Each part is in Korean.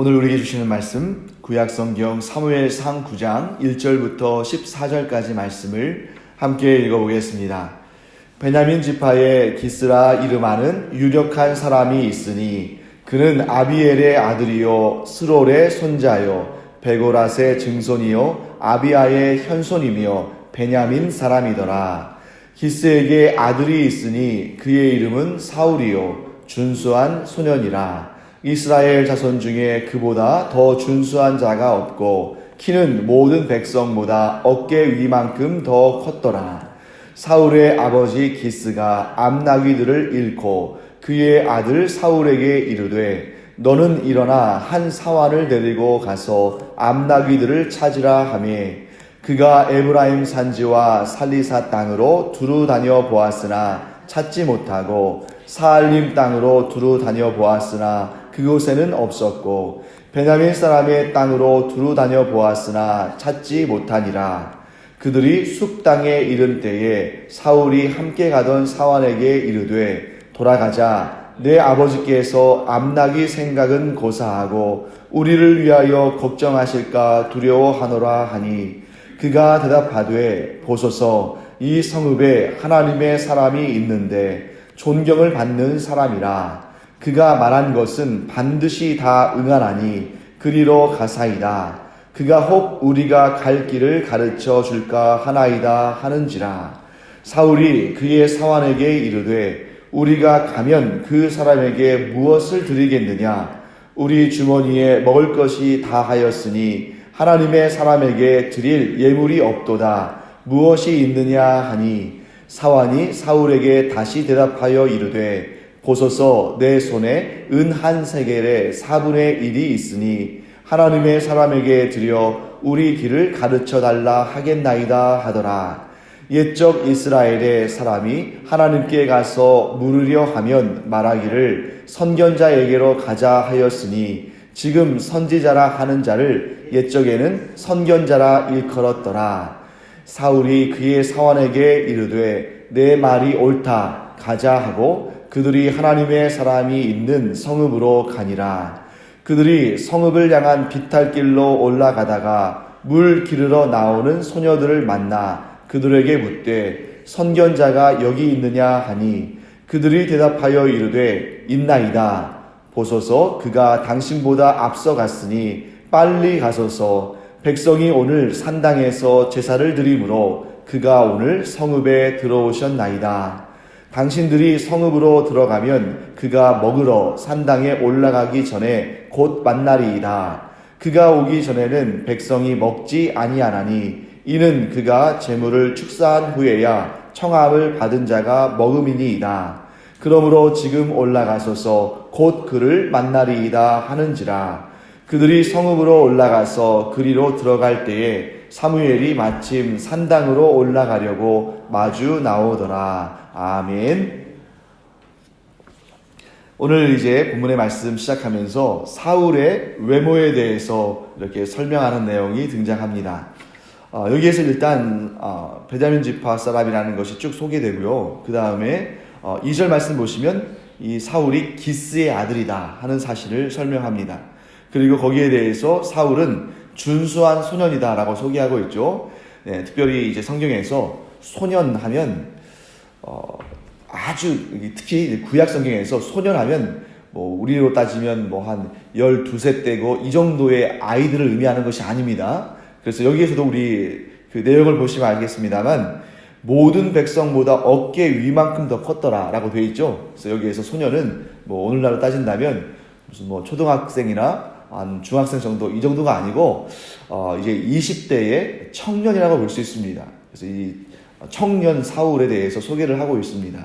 오늘 우리에게 주시는 말씀 구약성경 사무엘상 9장 1절부터 14절까지 말씀을 함께 읽어보겠습니다. 베냐민 지파의 기스라 이름하는 유력한 사람이 있으니 그는 아비엘의 아들이요 스롤의 손자요 베고랏의 증손이요 아비아의 현손이며 베냐민 사람이더라. 기스에게 아들이 있으니 그의 이름은 사울이요 준수한 소년이라. 이스라엘 자손 중에 그보다 더 준수한 자가 없고 키는 모든 백성보다 어깨 위만큼 더 컸더라. 사울의 아버지 기스가 암나귀들을 잃고 그의 아들 사울에게 이르되 너는 일어나 한 사환을 데리고 가서 암나귀들을 찾으라 하매 그가 에브라임 산지와 살리사 땅으로 두루 다녀 보았으나 찾지 못하고 사알림 땅으로 두루 다녀 보았으나 그곳에는 없었고 베냐민 사람의 땅으로 두루 다녀 보았으나 찾지 못하니라. 그들이 숲 땅에 이른 때에 사울이 함께 가던 사환에게 이르되 돌아가자. 내 아버지께서 암나귀 생각은 고사하고 우리를 위하여 걱정하실까 두려워하노라 하니 그가 대답하되 보소서 이 성읍에 하나님의 사람이 있는데 존경을 받는 사람이라. 그가 말한 것은 반드시 다 응하나니 그리로 가사이다. 그가 혹 우리가 갈 길을 가르쳐 줄까 하나이다 하는지라. 사울이 그의 사환에게 이르되 우리가 가면 그 사람에게 무엇을 드리겠느냐? 우리 주머니에 먹을 것이 다하였으니 하나님의 사람에게 드릴 예물이 없도다. 무엇이 있느냐 하니 사환이 사울에게 다시 대답하여 이르되 보소서 내 손에 은 한 세겔의 4분의 1이 있으니 하나님의 사람에게 드려 우리 길을 가르쳐 달라 하겠나이다 하더라. 옛적 이스라엘의 사람이 하나님께 가서 물으려 하면 말하기를 선견자에게로 가자 하였으니 지금 선지자라 하는 자를 옛적에는 선견자라 일컬었더라. 사울이 그의 사환에게 이르되 내 말이 옳다 가자 하고 그들이 하나님의 사람이 있는 성읍으로 가니라. 그들이 성읍을 향한 비탈길로 올라가다가 물 기르러 나오는 소녀들을 만나 그들에게 묻되 선견자가 여기 있느냐 하니 그들이 대답하여 이르되 있나이다. 보소서 그가 당신보다 앞서 갔으니 빨리 가소서. 백성이 오늘 산당에서 제사를 드리므로 그가 오늘 성읍에 들어오셨나이다. 당신들이 성읍으로 들어가면 그가 먹으러 산당에 올라가기 전에 곧 만나리이다. 그가 오기 전에는 백성이 먹지 아니하나니 이는 그가 제물을 축사한 후에야 청함을 받은 자가 먹음이니이다. 그러므로 지금 올라가소서 곧 그를 만나리이다 하는지라. 그들이 성읍으로 올라가서 그리로 들어갈 때에 사무엘이 마침 산당으로 올라가려고 마주 나오더라. 아멘. 오늘 이제 본문의 말씀 시작하면서 사울의 외모에 대해서 이렇게 설명하는 내용이 등장합니다. 여기에서 일단 베냐민 지파 사람이라는 것이 쭉 소개되고요. 그 다음에 2절 말씀 보시면 이 사울이 기스의 아들이다 하는 사실을 설명합니다. 그리고 거기에 대해서 사울은 준수한 소년이다 라고 소개하고 있죠. 네, 특별히 이제 성경에서 소년하면 아주 특히 구약 성경에서 소년하면 우리로 따지면 한 12세 때고 이 정도의 아이들을 의미하는 것이 아닙니다. 그래서 여기에서도 우리 그 내용을 보시면 알겠습니다만 모든 백성보다 어깨 위만큼 더 컸더라 라고 되어 있죠. 그래서 여기에서 소년은 오늘날로 따진다면 무슨 초등학생이나 한 중학생 정도 이 정도가 아니고 이제 20대의 청년이라고 볼 수 있습니다. 그래서 이 청년 사울에 대해서 소개를 하고 있습니다.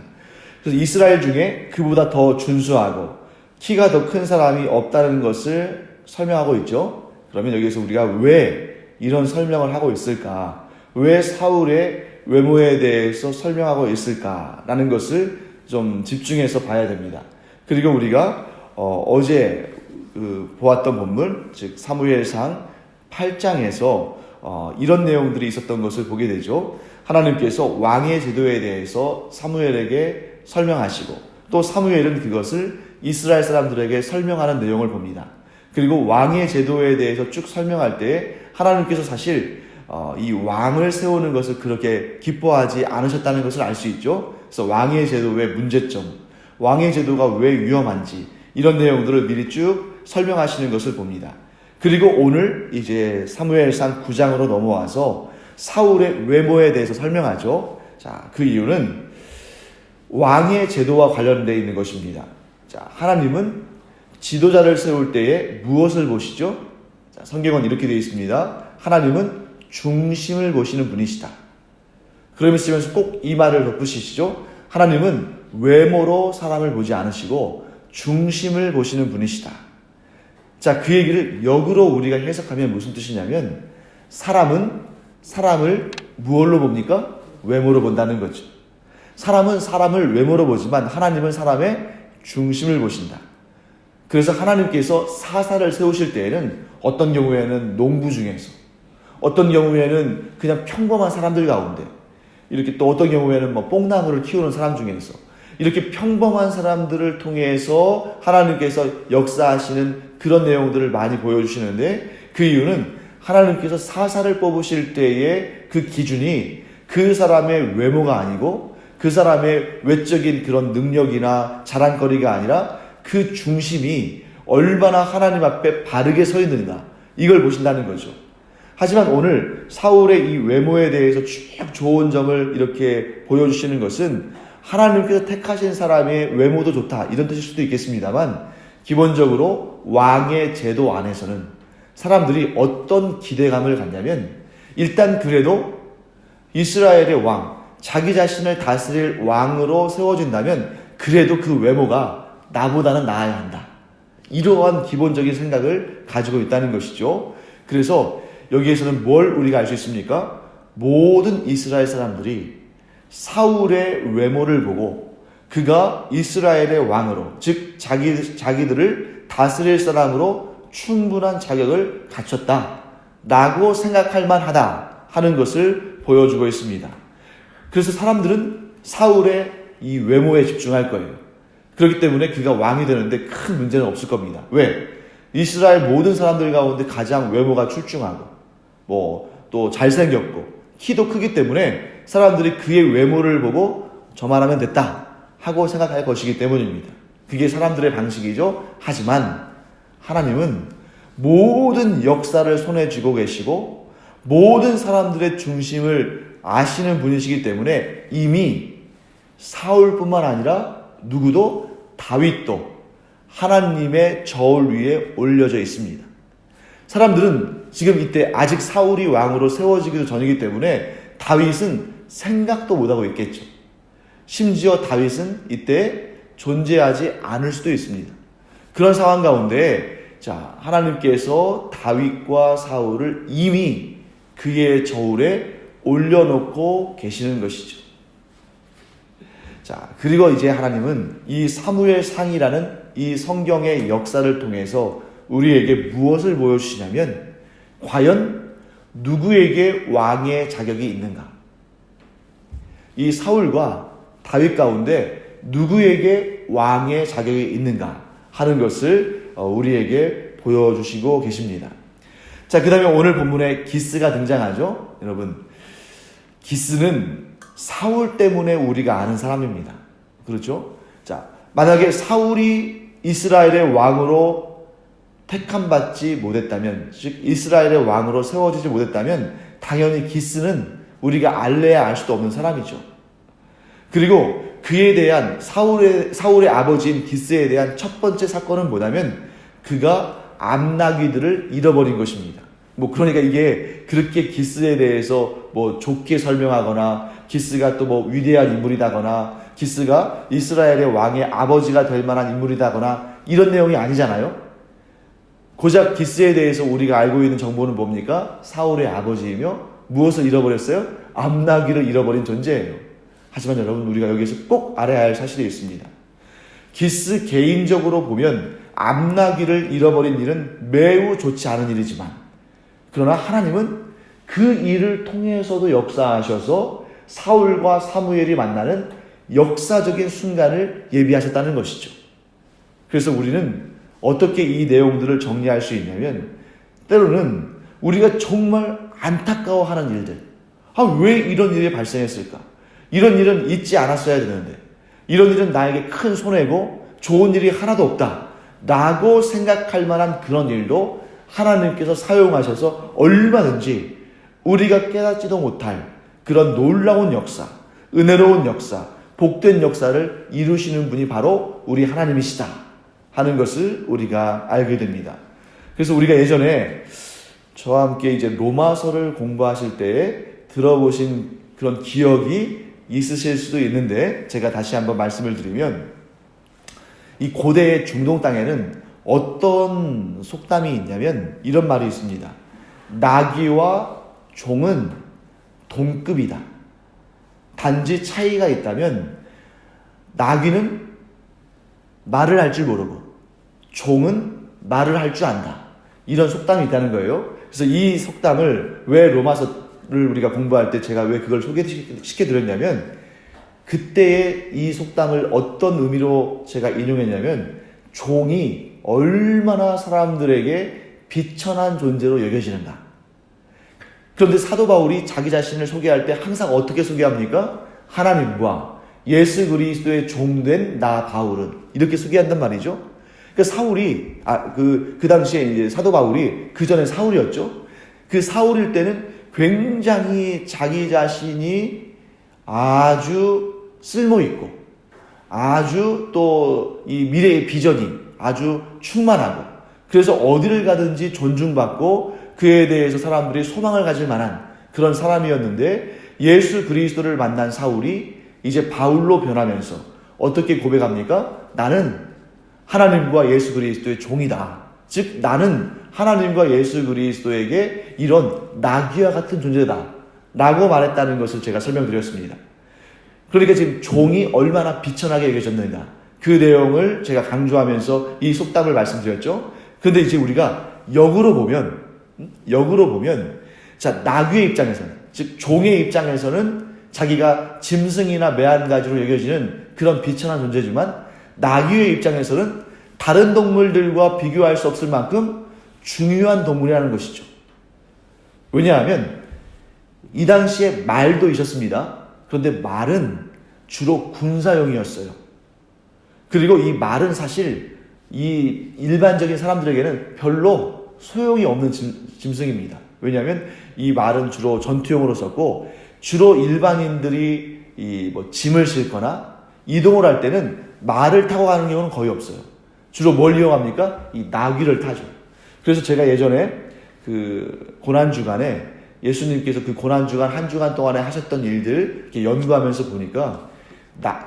그래서 이스라엘 중에 그보다 더 준수하고 키가 더 큰 사람이 없다는 것을 설명하고 있죠. 그러면 여기서 우리가 왜 이런 설명을 하고 있을까? 왜 사울의 외모에 대해서 설명하고 있을까라는 것을 좀 집중해서 봐야 됩니다. 그리고 우리가 어제 보았던 본문, 즉 사무엘상 8장에서 이런 내용들이 있었던 것을 보게 되죠. 하나님께서 왕의 제도에 대해서 사무엘에게 설명하시고 또 사무엘은 그것을 이스라엘 사람들에게 설명하는 내용을 봅니다. 그리고 왕의 제도에 대해서 쭉 설명할 때 하나님께서 사실 이 왕을 세우는 것을 그렇게 기뻐하지 않으셨다는 것을 알 수 있죠. 그래서 왕의 제도의 문제점, 왕의 제도가 왜 위험한지 이런 내용들을 미리 쭉 설명하시는 것을 봅니다. 그리고 오늘 이제 사무엘상 9장으로 넘어와서 사울의 외모에 대해서 설명하죠. 자, 그 이유는 왕의 제도와 관련되어 있는 것입니다. 자, 하나님은 지도자를 세울 때에 무엇을 보시죠? 자, 성경은 이렇게 되어 있습니다. 하나님은 중심을 보시는 분이시다. 그러면서 꼭 이 말을 덧붙이시죠. 하나님은 외모로 사람을 보지 않으시고 중심을 보시는 분이시다. 자, 그 얘기를 역으로 우리가 해석하면 무슨 뜻이냐면 사람은 사람을 무엇로 봅니까? 외모로 본다는 거죠. 사람은 사람을 외모로 보지만 하나님은 사람의 중심을 보신다. 그래서 하나님께서 사사를 세우실 때에는 어떤 경우에는 농부 중에서, 어떤 경우에는 그냥 평범한 사람들 가운데, 이렇게 또 어떤 경우에는 뽕나무를 키우는 사람 중에서 이렇게 평범한 사람들을 통해서 하나님께서 역사하시는 그런 내용들을 많이 보여주시는데, 그 이유는 하나님께서 사사를 뽑으실 때의 그 기준이 그 사람의 외모가 아니고 그 사람의 외적인 그런 능력이나 자랑거리가 아니라 그 중심이 얼마나 하나님 앞에 바르게 서 있는가, 이걸 보신다는 거죠. 하지만 오늘 사울의 이 외모에 대해서 쭉 좋은 점을 이렇게 보여주시는 것은 하나님께서 택하신 사람의 외모도 좋다, 이런 뜻일 수도 있겠습니다만, 기본적으로 왕의 제도 안에서는 사람들이 어떤 기대감을 갖냐면, 일단 그래도 이스라엘의 왕, 자기 자신을 다스릴 왕으로 세워진다면 그래도 그 외모가 나보다는 나아야 한다, 이러한 기본적인 생각을 가지고 있다는 것이죠. 그래서 여기에서는 뭘 우리가 알 수 있습니까? 모든 이스라엘 사람들이 사울의 외모를 보고 그가 이스라엘의 왕으로, 즉 자기들을 다스릴 사람으로 충분한 자격을 갖췄다 라고 생각할 만하다 하는 것을 보여주고 있습니다. 그래서 사람들은 사울의 이 외모에 집중할 거예요. 그렇기 때문에 그가 왕이 되는데 큰 문제는 없을 겁니다. 왜? 이스라엘 모든 사람들 가운데 가장 외모가 출중하고 또 잘생겼고 키도 크기 때문에 사람들이 그의 외모를 보고 저만 하면 됐다 하고 생각할 것이기 때문입니다. 그게 사람들의 방식이죠. 하지만 하나님은 모든 역사를 손에 쥐고 계시고 모든 사람들의 중심을 아시는 분이시기 때문에 이미 사울뿐만 아니라 누구도, 다윗도 하나님의 저울 위에 올려져 있습니다. 사람들은 지금 이때 아직 사울이 왕으로 세워지기도 전이기 때문에 다윗은 생각도 못하고 있겠죠. 심지어 다윗은 이때 존재하지 않을 수도 있습니다. 그런 상황 가운데 하나님께서 다윗과 사울을 이미 그의 저울에 올려놓고 계시는 것이죠. 그리고 이제 하나님은 이 사무엘상이라는 이 성경의 역사를 통해서 우리에게 무엇을 보여주시냐면, 과연 누구에게 왕의 자격이 있는가? 이 사울과 다윗 가운데 누구에게 왕의 자격이 있는가 하는 것을 우리에게 보여주시고 계십니다. 그 다음에 오늘 본문에 기스가 등장하죠. 여러분, 기스는 사울 때문에 우리가 아는 사람입니다. 그렇죠? 만약에 사울이 이스라엘의 왕으로 택함받지 못했다면, 즉 이스라엘의 왕으로 세워지지 못했다면 당연히 기스는 우리가 알래야 알 수도 없는 사람이죠. 그리고 그에 대한 사울의 아버지인 기스에 대한 첫 번째 사건은 뭐냐면 그가 암나귀들을 잃어버린 것입니다. 그러니까 이게 그렇게 기스에 대해서 좋게 설명하거나 기스가 또 위대한 인물이다거나 기스가 이스라엘의 왕의 아버지가 될 만한 인물이다거나 이런 내용이 아니잖아요. 고작 기스에 대해서 우리가 알고 있는 정보는 뭡니까? 사울의 아버지이며 무엇을 잃어버렸어요? 암나귀를 잃어버린 존재예요. 하지만 여러분, 우리가 여기서 꼭 알아야 할 사실이 있습니다. 기스 개인적으로 보면 암나귀를 잃어버린 일은 매우 좋지 않은 일이지만, 그러나 하나님은 그 일을 통해서도 역사하셔서 사울과 사무엘이 만나는 역사적인 순간을 예비하셨다는 것이죠. 그래서 우리는 어떻게 이 내용들을 정리할 수 있냐면, 때로는 우리가 정말 안타까워하는 일들, 왜 이런 일이 발생했을까? 이런 일은 있지 않았어야 되는데, 이런 일은 나에게 큰 손해고 좋은 일이 하나도 없다 라고 생각할 만한 그런 일도 하나님께서 사용하셔서 얼마든지 우리가 깨닫지도 못할 그런 놀라운 역사, 은혜로운 역사, 복된 역사를 이루시는 분이 바로 우리 하나님이시다 하는 것을 우리가 알게 됩니다. 그래서 우리가 예전에 저와 함께 이제 로마서를 공부하실 때에 들어보신 그런 기억이 있으실 수도 있는데, 제가 다시 한번 말씀을 드리면, 이 고대의 중동 땅에는 어떤 속담이 있냐면 이런 말이 있습니다. 나귀와 종은 동급이다. 단지 차이가 있다면 나귀는 말을 할 줄 모르고 종은 말을 할 줄 안다. 이런 속담이 있다는 거예요. 그래서 이 속담을 왜 로마서를 우리가 공부할 때 제가 왜 그걸 소개시켜드렸냐면, 그때의 이 속담을 어떤 의미로 제가 인용했냐면, 종이 얼마나 사람들에게 비천한 존재로 여겨지는가. 그런데 사도 바울이 자기 자신을 소개할 때 항상 어떻게 소개합니까? 하나님과 예수 그리스도의 종된 나 바울은, 이렇게 소개한단 말이죠. 그러니까 사울이 그 당시에 이제 사도 바울이 그 전에 사울이었죠. 그 사울일 때는 굉장히 자기 자신이 아주 쓸모 있고, 아주 또 이 미래의 비전이 아주 충만하고, 그래서 어디를 가든지 존중받고 그에 대해서 사람들이 소망을 가질 만한 그런 사람이었는데, 예수 그리스도를 만난 사울이 이제 바울로 변하면서 어떻게 고백합니까? 나는 하나님과 예수 그리스도의 종이다. 즉 나는 하나님과 예수 그리스도에게 이런 나귀와 같은 존재다 라고 말했다는 것을 제가 설명드렸습니다. 그러니까 지금 종이 얼마나 비천하게 여겨졌는가, 그 내용을 제가 강조하면서 이 속담을 말씀드렸죠. 그런데 이제 우리가 역으로 보면 자, 나귀의 입장에서는, 즉 종의 입장에서는 자기가 짐승이나 매한가지로 여겨지는 그런 비천한 존재지만, 나귀의 입장에서는 다른 동물들과 비교할 수 없을 만큼 중요한 동물이라는 것이죠. 왜냐하면 이 당시에 말도 있었습니다. 그런데 말은 주로 군사용이었어요. 그리고 이 말은 사실 이 일반적인 사람들에게는 별로 소용이 없는 짐승입니다. 왜냐하면 이 말은 주로 전투용으로 썼고, 주로 일반인들이 짐을 싣거나 이동을 할 때는 말을 타고 가는 경우는 거의 없어요. 주로 뭘 이용합니까? 이 나귀를 타죠. 그래서 제가 예전에 그 고난주간에 예수님께서 그 고난주간 한 주간 동안에 하셨던 일들 이렇게 연구하면서 보니까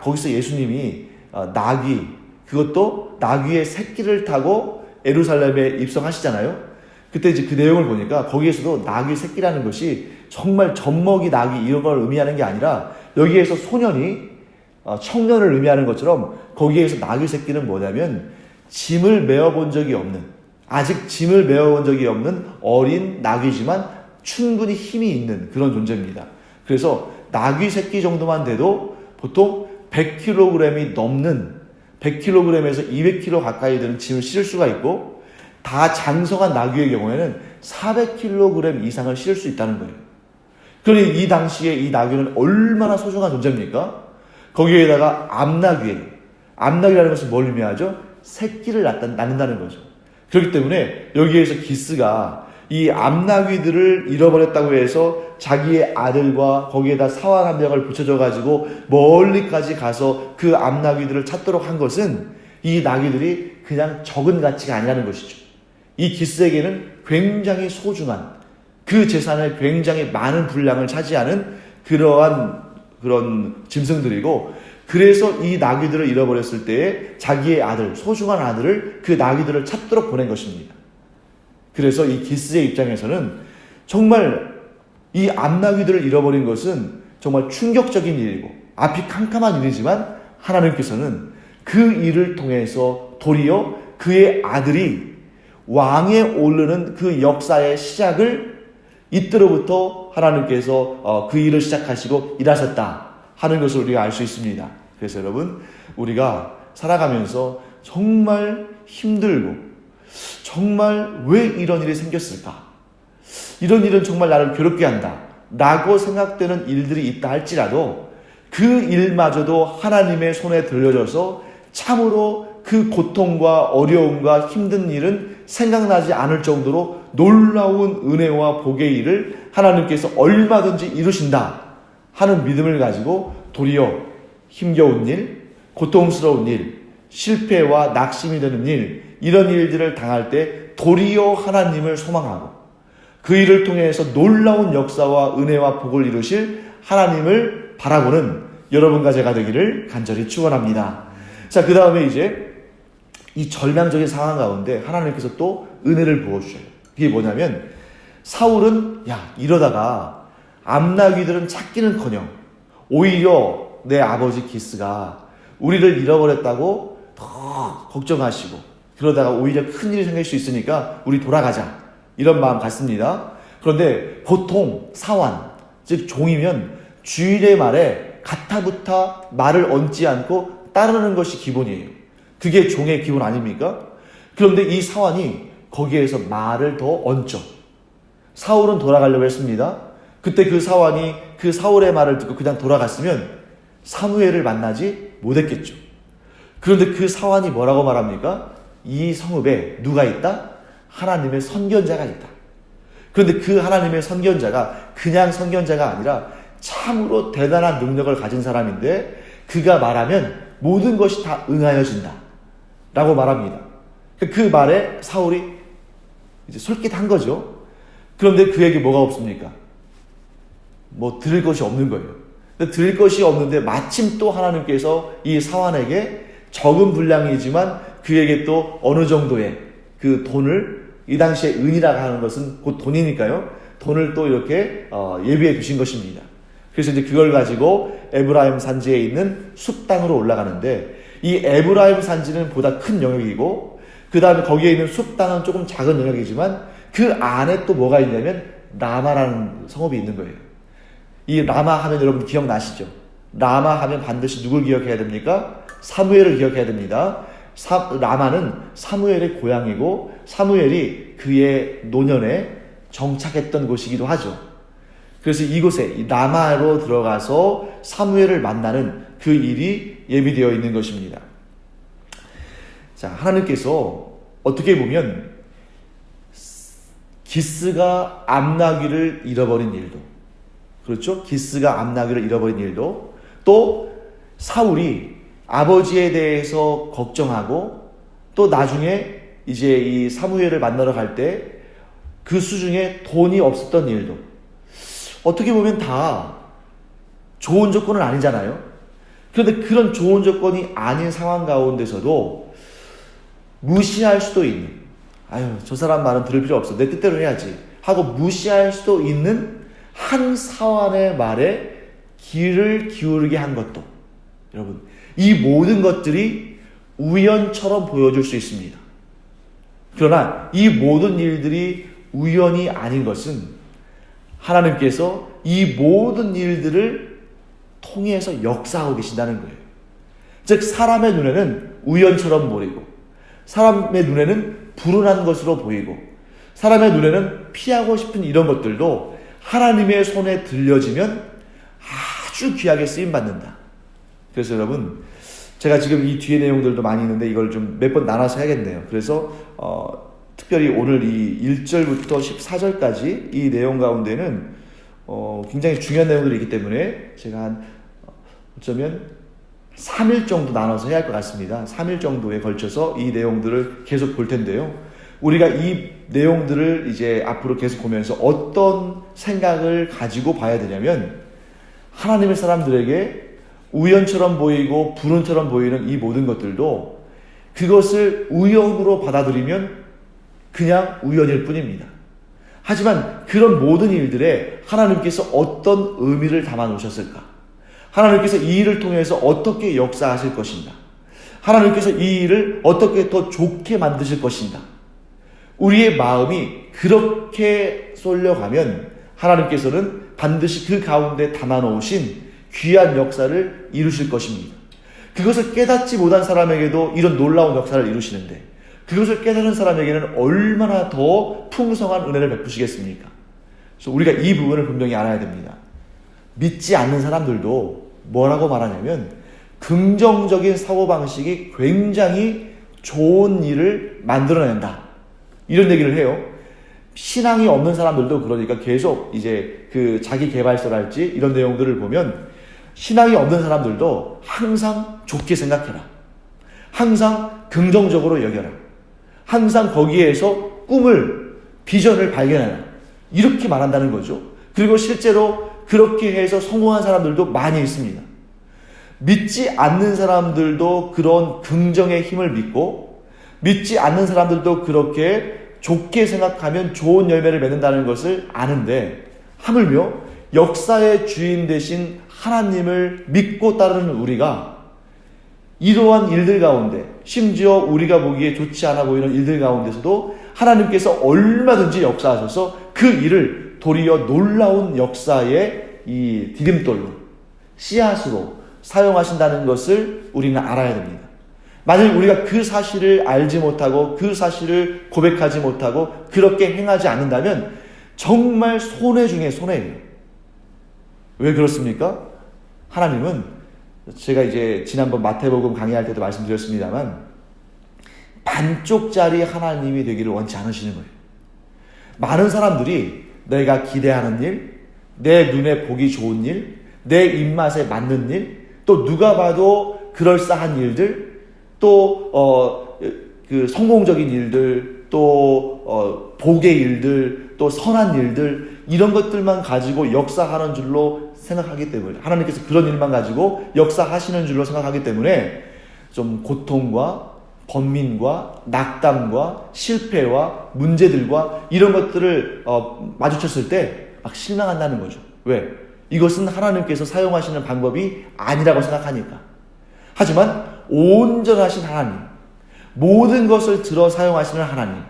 거기서 예수님이 나귀, 그것도 나귀의 새끼를 타고 예루살렘에 입성하시잖아요. 그때 이제 그 내용을 보니까 거기에서도 나귀 새끼라는 것이 정말 젖먹이 나귀 이런 걸 의미하는 게 아니라, 여기에서 소년이 청년을 의미하는 것처럼 거기에서 나귀 새끼는 뭐냐면 짐을 메어본 적이 없는, 아직 짐을 메어본 적이 없는 어린 나귀지만 충분히 힘이 있는 그런 존재입니다. 그래서 나귀 새끼 정도만 돼도 보통 100kg이 넘는, 100kg에서 200kg 가까이 되는 짐을 실을 수가 있고, 다 장성한 나귀의 경우에는 400kg 이상을 실을 수 있다는 거예요. 그러니 이 당시에 이 나귀는 얼마나 소중한 존재입니까? 거기에다가 암나귀라는 것은 뭘 의미하죠? 새끼를 낳는다는 거죠. 그렇기 때문에 여기에서 기스가 이 암나귀들을 잃어버렸다고 해서 자기의 아들과 거기에다 사환 한 명을 붙여줘 가지고 멀리까지 가서 그 암나귀들을 찾도록 한 것은 이 나귀들이 그냥 적은 가치가 아니라는 것이죠. 이 기스에게는 굉장히 소중한, 그 재산의 굉장히 많은 분량을 차지하는 그런 짐승들이고, 그래서 이 나귀들을 잃어버렸을 때에 자기의 아들, 소중한 아들을 그 나귀들을 찾도록 보낸 것입니다. 그래서 이 기스의 입장에서는 정말 이 암나귀들을 잃어버린 것은 정말 충격적인 일이고 앞이 캄캄한 일이지만, 하나님께서는 그 일을 통해서 도리어 그의 아들이 왕에 오르는 그 역사의 시작을 이때로부터 하나님께서 그 일을 시작하시고 일하셨다 하는 것을 우리가 알 수 있습니다. 그래서 여러분, 우리가 살아가면서 정말 힘들고 정말 왜 이런 일이 생겼을까? 이런 일은 정말 나를 괴롭게 한다 라고 생각되는 일들이 있다 할지라도 그 일마저도 하나님의 손에 들려져서 참으로 그 고통과 어려움과 힘든 일은 생각나지 않을 정도로 놀라운 은혜와 복의 일을 하나님께서 얼마든지 이루신다 하는 믿음을 가지고 도리어 힘겨운 일, 고통스러운 일, 실패와 낙심이 되는 일, 이런 일들을 당할 때 도리어 하나님을 소망하고 그 일을 통해서 놀라운 역사와 은혜와 복을 이루실 하나님을 바라보는 여러분과 제가 되기를 간절히 축원합니다. 자, 그 다음에 이제 이 절망적인 상황 가운데 하나님께서 또 은혜를 부어주셔요. 그게 뭐냐면 사울은 이러다가 암나귀들은 찾기는커녕 오히려 내 아버지 기스가 우리를 잃어버렸다고 더 걱정하시고 그러다가 오히려 큰일이 생길 수 있으니까 우리 돌아가자 이런 마음 같습니다. 그런데 보통 사환 즉 종이면 주인의 말에 가타부타 말을 얹지 않고 따르는 것이 기본이에요. 그게 종의 기본 아닙니까? 그런데 이 사환이 거기에서 말을 더 얹죠. 사울은 돌아가려고 했습니다. 그때 그 사환이 그 사울의 말을 듣고 그냥 돌아갔으면 사무엘을 만나지 못했겠죠. 그런데 그 사환이 뭐라고 말합니까? 이 성읍에 누가 있다? 하나님의 선견자가 있다. 그런데 그 하나님의 선견자가 그냥 선견자가 아니라 참으로 대단한 능력을 가진 사람인데 그가 말하면 모든 것이 다 응하여진다 라고 말합니다. 그 말에 사울이 이제 솔깃한 거죠. 그런데 그에게 뭐가 없습니까? 뭐 들을 것이 없는 거예요. 근데 들을 것이 없는데 마침 또 하나님께서 이 사환에게 적은 분량이지만 그에게 또 어느 정도의 그 돈을, 이 당시에 은이라고 하는 것은 곧 돈이니까요, 돈을 또 이렇게 예비해 두신 것입니다. 그래서 이제 그걸 가지고 에브라임 산지에 있는 숲 땅으로 올라가는데, 이 에브라임 산지는 보다 큰 영역이고 그 다음에 거기에 있는 숲 땅은 조금 작은 영역이지만 그 안에 또 뭐가 있냐면 라마라는 성읍이 있는 거예요. 이 라마 하면 여러분 기억나시죠? 라마 하면 반드시 누굴 기억해야 됩니까? 사무엘을 기억해야 됩니다. 라마는 사무엘의 고향이고 사무엘이 그의 노년에 정착했던 곳이기도 하죠. 그래서 이곳에 이 라마로 들어가서 사무엘을 만나는 그 일이 예비되어 있는 것입니다. 자, 하나님께서 어떻게 보면 기스가 암나귀를 잃어버린 일도, 그렇죠? 기스가 암나귀를 잃어버린 일도, 또 사울이 아버지에 대해서 걱정하고 또 나중에 이제 이 사무엘을 만나러 갈 때 그 수중에 돈이 없었던 일도, 어떻게 보면 다 좋은 조건은 아니잖아요. 그런데 그런 좋은 조건이 아닌 상황 가운데서도 무시할 수도 있는, 저 사람 말은 들을 필요 없어, 내 뜻대로 해야지 하고 무시할 수도 있는 한 사환의 말에 귀를 기울이게 한 것도, 여러분, 이 모든 것들이 우연처럼 보여줄 수 있습니다. 그러나 이 모든 일들이 우연이 아닌 것은 하나님께서 이 모든 일들을 통해서 역사하고 계신다는 거예요. 즉, 사람의 눈에는 우연처럼 보이고, 사람의 눈에는 불운한 것으로 보이고, 사람의 눈에는 피하고 싶은 이런 것들도 하나님의 손에 들려지면 아주 귀하게 쓰임받는다. 그래서 여러분, 제가 지금 이 뒤에 내용들도 많이 있는데 이걸 좀 몇 번 나눠서 해야겠네요. 그래서 특별히 오늘 이 1절부터 14절까지 이 내용 가운데는 굉장히 중요한 내용들이 있기 때문에 제가 어쩌면 3일 정도 나눠서 해야 할 것 같습니다. 3일 정도에 걸쳐서 이 내용들을 계속 볼 텐데요. 우리가 이 내용들을 이제 앞으로 계속 보면서 어떤 생각을 가지고 봐야 되냐면, 하나님의 사람들에게 우연처럼 보이고 불운처럼 보이는 이 모든 것들도 그것을 우연으로 받아들이면 그냥 우연일 뿐입니다. 하지만 그런 모든 일들에 하나님께서 어떤 의미를 담아 놓으셨을까? 하나님께서 이 일을 통해서 어떻게 역사하실 것인가? 하나님께서 이 일을 어떻게 더 좋게 만드실 것인가? 우리의 마음이 그렇게 쏠려가면 하나님께서는 반드시 그 가운데 담아 놓으신 귀한 역사를 이루실 것입니다. 그것을 깨닫지 못한 사람에게도 이런 놀라운 역사를 이루시는데, 그것을 깨달은 사람에게는 얼마나 더 풍성한 은혜를 베푸시겠습니까? 그래서 우리가 이 부분을 분명히 알아야 됩니다. 믿지 않는 사람들도 뭐라고 말하냐면 긍정적인 사고방식이 굉장히 좋은 일을 만들어낸다, 이런 얘기를 해요. 신앙이 없는 사람들도 그러니까 계속 이제 그 자기 개발서랄지 이런 내용들을 보면 신앙이 없는 사람들도 항상 좋게 생각해라, 항상 긍정적으로 여겨라, 항상 거기에서 꿈을, 비전을 발견해라, 이렇게 말한다는 거죠. 그리고 실제로 그렇게 해서 성공한 사람들도 많이 있습니다. 믿지 않는 사람들도 그런 긍정의 힘을 믿고, 믿지 않는 사람들도 그렇게 좋게 생각하면 좋은 열매를 맺는다는 것을 아는데, 하물며 역사의 주인 되신 하나님을 믿고 따르는 우리가 이러한 일들 가운데, 심지어 우리가 보기에 좋지 않아 보이는 일들 가운데서도 하나님께서 얼마든지 역사하셔서 그 일을 도리어 놀라운 역사의 이 디딤돌로, 씨앗으로 사용하신다는 것을 우리는 알아야 됩니다. 만약 우리가 그 사실을 알지 못하고 그 사실을 고백하지 못하고 그렇게 행하지 않는다면 정말 손해 중에 손해예요. 왜 그렇습니까? 하나님은, 제가 이제 지난번 마태복음 강의할 때도 말씀드렸습니다만, 반쪽짜리 하나님이 되기를 원치 않으시는 거예요. 많은 사람들이 내가 기대하는 일, 내 눈에 보기 좋은 일, 내 입맛에 맞는 일, 또 누가 봐도 그럴싸한 일들, 또 그 성공적인 일들, 또 복의 일들, 또 선한 일들, 이런 것들만 가지고 역사하는 줄로 생각하기 때문에, 하나님께서 그런 일만 가지고 역사하시는 줄로 생각하기 때문에 좀 고통과 번민과 낙담과 실패와 문제들과 이런 것들을 마주쳤을 때 막 실망한다는 거죠. 왜? 이것은 하나님께서 사용하시는 방법이 아니라고 생각하니까. 하지만 온전하신 하나님, 모든 것을 들어 사용하시는 하나님,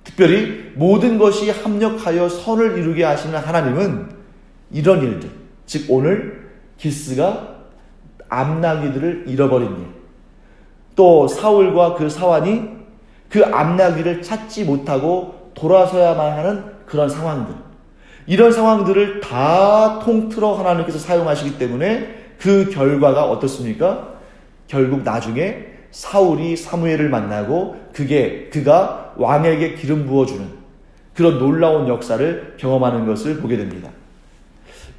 특별히 모든 것이 합력하여 선을 이루게 하시는 하나님은 이런 일들, 즉 오늘 기스가 암나귀들을 잃어버린 일, 또 사울과 그 사환이 그 암나귀를 찾지 못하고 돌아서야만 하는 그런 상황들, 이런 상황들을 다 통틀어 하나님께서 사용하시기 때문에 그 결과가 어떻습니까? 결국 나중에 사울이 사무엘을 만나고 그가 왕에게 기름 부어주는 그런 놀라운 역사를 경험하는 것을 보게 됩니다.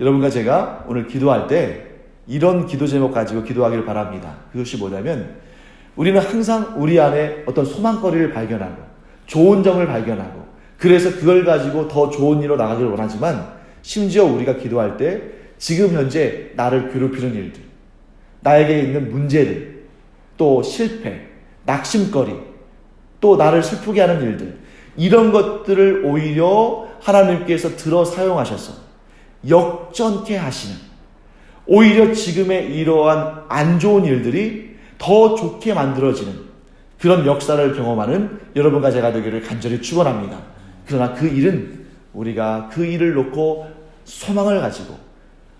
여러분과 제가 오늘 기도할 때 이런 기도 제목 가지고 기도하기를 바랍니다. 그것이 뭐냐면, 우리는 항상 우리 안에 어떤 소망거리를 발견하고 좋은 점을 발견하고 그래서 그걸 가지고 더 좋은 일로 나가기를 원하지만, 심지어 우리가 기도할 때 지금 현재 나를 괴롭히는 일들, 나에게 있는 문제들, 또 실패, 낙심거리, 또 나를 슬프게 하는 일들, 이런 것들을 오히려 하나님께서 들어 사용하셔서 역전케 하시는, 오히려 지금의 이러한 안 좋은 일들이 더 좋게 만들어지는 그런 역사를 경험하는 여러분과 제가 되기를 간절히 축원합니다. 그러나 그 일은 우리가 그 일을 놓고 소망을 가지고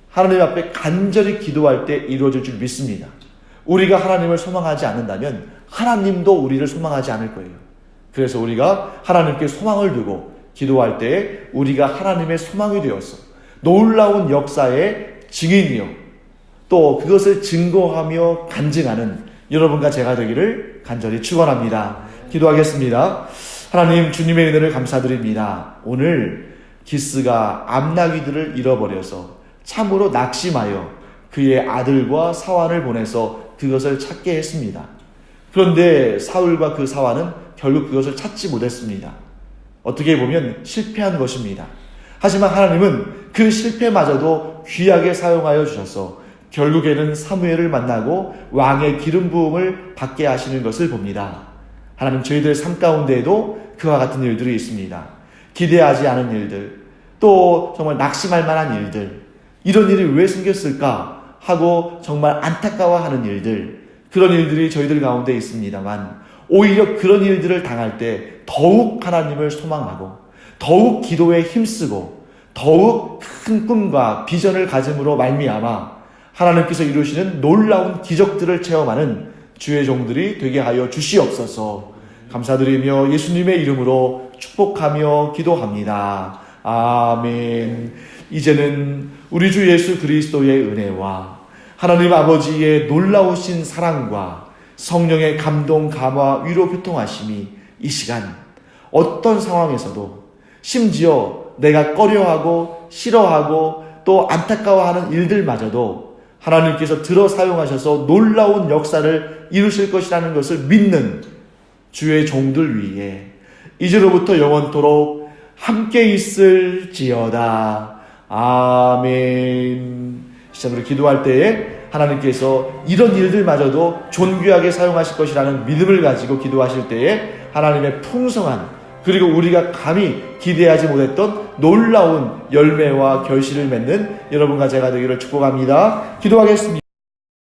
하나님 앞에 간절히 기도할 때 이루어질 줄 믿습니다. 우리가 하나님을 소망하지 않는다면 하나님도 우리를 소망하지 않을 거예요. 그래서 우리가 하나님께 소망을 두고 기도할 때 우리가 하나님의 소망이 되어서 놀라운 역사의 증인이요, 또 그것을 증거하며 간증하는 여러분과 제가 되기를 간절히 축원합니다. 기도하겠습니다. 하나님, 주님의 은혜를 감사드립니다. 오늘 기스가 암나귀들을 잃어버려서 참으로 낙심하여 그의 아들과 사환을 보내서 그것을 찾게 했습니다. 그런데 사울과 그 사환은 결국 그것을 찾지 못했습니다. 어떻게 보면 실패한 것입니다. 하지만 하나님은 그 실패마저도 귀하게 사용하여 주셔서 결국에는 사무엘을 만나고 왕의 기름 부음을 받게 하시는 것을 봅니다. 하나님, 저희들의 삶 가운데에도 그와 같은 일들이 있습니다. 기대하지 않은 일들, 또 정말 낙심할 만한 일들, 이런 일이 왜 생겼을까 하고 정말 안타까워하는 일들, 그런 일들이 저희들 가운데 있습니다만, 오히려 그런 일들을 당할 때 더욱 하나님을 소망하고 더욱 기도에 힘쓰고 더욱 큰 꿈과 비전을 가짐으로 말미암아 하나님께서 이루시는 놀라운 기적들을 체험하는 주의 종들이 되게 하여 주시옵소서. 감사드리며 예수님의 이름으로 축복하며 기도합니다. 아멘. 이제는 우리 주 예수 그리스도의 은혜와 하나님 아버지의 놀라우신 사랑과 성령의 감동, 감화, 위로, 교통하심이 이 시간 어떤 상황에서도 심지어 내가 꺼려하고 싫어하고 또 안타까워하는 일들마저도 하나님께서 들어 사용하셔서 놀라운 역사를 이루실 것이라는 것을 믿는 주의 종들 위에 이제로부터 영원토록 함께 있을지어다. 아멘. 시작으로 기도할 때에 하나님께서 이런 일들마저도 존귀하게 사용하실 것이라는 믿음을 가지고 기도하실 때에 하나님의 풍성한 그리고 우리가 감히 기대하지 못했던 놀라운 열매와 결실을 맺는 여러분과 제가 되기를 축복합니다. 기도하겠습니다.